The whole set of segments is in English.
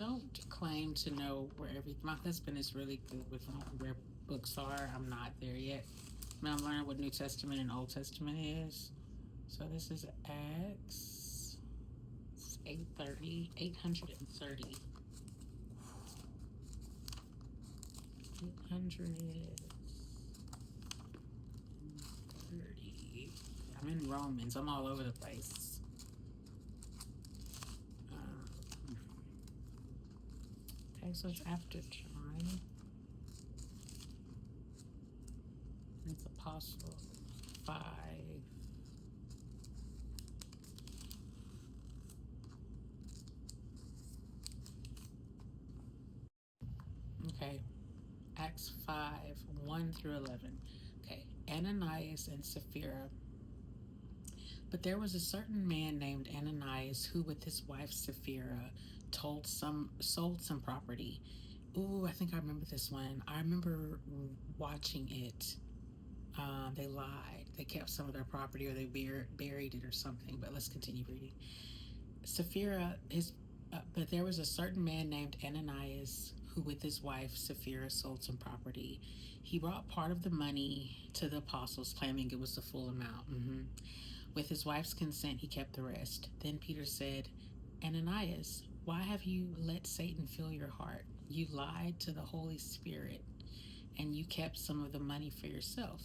don't claim to know where everything. My husband is really good with where books are. I'm not there yet. I mean, I'm learning what New Testament and Old Testament is. So this is Acts 830, 830. 830. I'm in Romans. I'm all over the place. Okay, so it's after John. It's Apostle 5. Okay, Acts 5, 1 through 11. Okay, Ananias and Sapphira. But there was a certain man named Ananias who, with his wife Sapphira, sold some property. Ooh, I think I remember this one. I remember watching it. They lied. They kept some of their property, or they buried it, or something. But let's continue reading. Sapphira, but there was a certain man named Ananias who, with his wife Sapphira, sold some property. He brought part of the money to the apostles, claiming it was the full amount. With his wife's consent, he kept the rest. Then Peter said, Ananias, why have you let Satan fill your heart? You lied to the Holy Spirit, and you kept some of the money for yourself.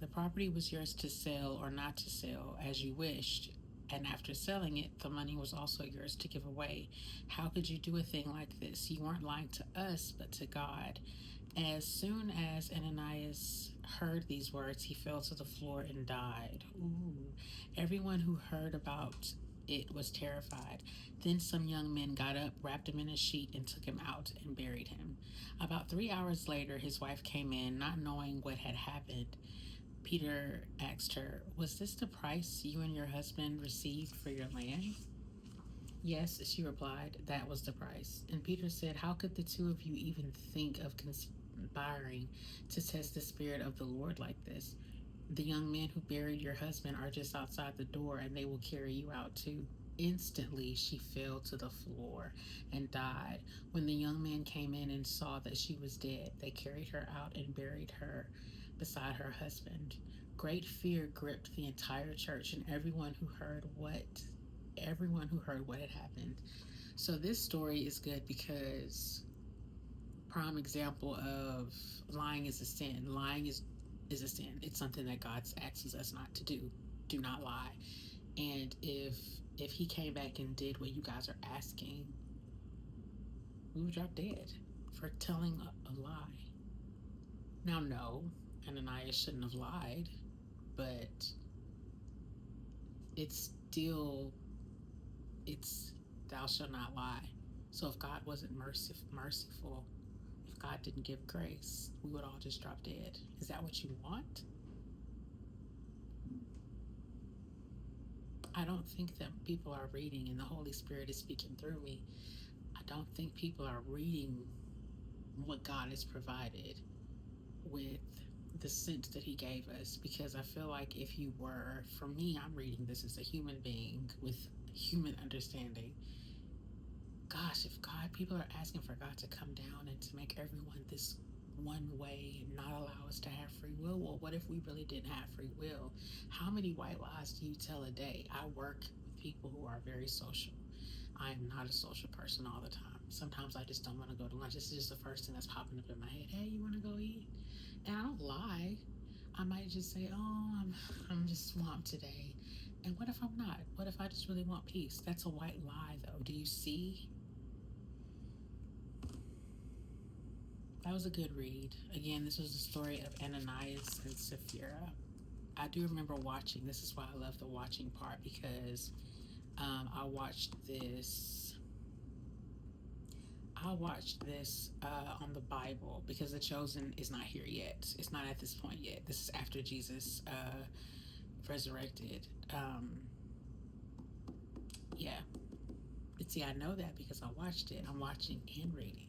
The property was yours to sell or not to sell, as you wished. And after selling it, the money was also yours to give away. How could you do a thing like this? You weren't lying to us, but to God. As soon as Ananias heard these words, he fell to the floor and died. Ooh. Everyone who heard about it was terrified. Then some young men got up, wrapped him in a sheet, and took him out and buried him. About 3 hours later, his wife came in, not knowing what had happened. Peter asked her, Was this the price you and your husband received for your land? Yes, she replied, that was the price. And Peter said, How could the two of you even think of conspiring to test the Spirit of the Lord like this? The young men who buried your husband are just outside the door, and they will carry you out too. Instantly, she fell to the floor and died. When the young man came in and saw that she was dead, they carried her out and buried her beside her husband. Great fear gripped the entire church and everyone who heard what had happened. So this story is good because prime example of lying is a sin. Lying is a sin. It's something that God asks us not to do. Do not lie. And if he came back and did what you guys are asking, we would drop dead for telling a lie. Now, no, Ananias shouldn't have lied, but it's thou shalt not lie. So if God wasn't merciful, if God didn't give grace, we would all just drop dead. Is that what you want? I don't think that people are reading and the Holy Spirit is speaking through me. I don't think people are reading what God has provided with the sense that he gave us, because I feel like if you were, for me, I'm reading this as a human being with human understanding. Gosh, if people are asking for God to come down and to make everyone this one way and not allow us to have free will, well, what if we really didn't have free will? How many white lies do you tell a day? I work with people who are very social. I am not a social person all the time. Sometimes I just don't want to go to lunch. This is just the first thing that's popping up in my head. Hey, you want to go eat? And I don't lie. I might just say, oh, I'm just swamped today. And what if I'm not? What if I just really want peace? That's a white lie, though. Do you see? That was a good read. Again, this was the story of Ananias and Sapphira. I do remember watching. This is why I love the watching part, because I watched this on the Bible, because The Chosen is not here yet. It's not at this point yet. This is after Jesus resurrected. Yeah. But see, I know that because I watched it. I'm watching and reading.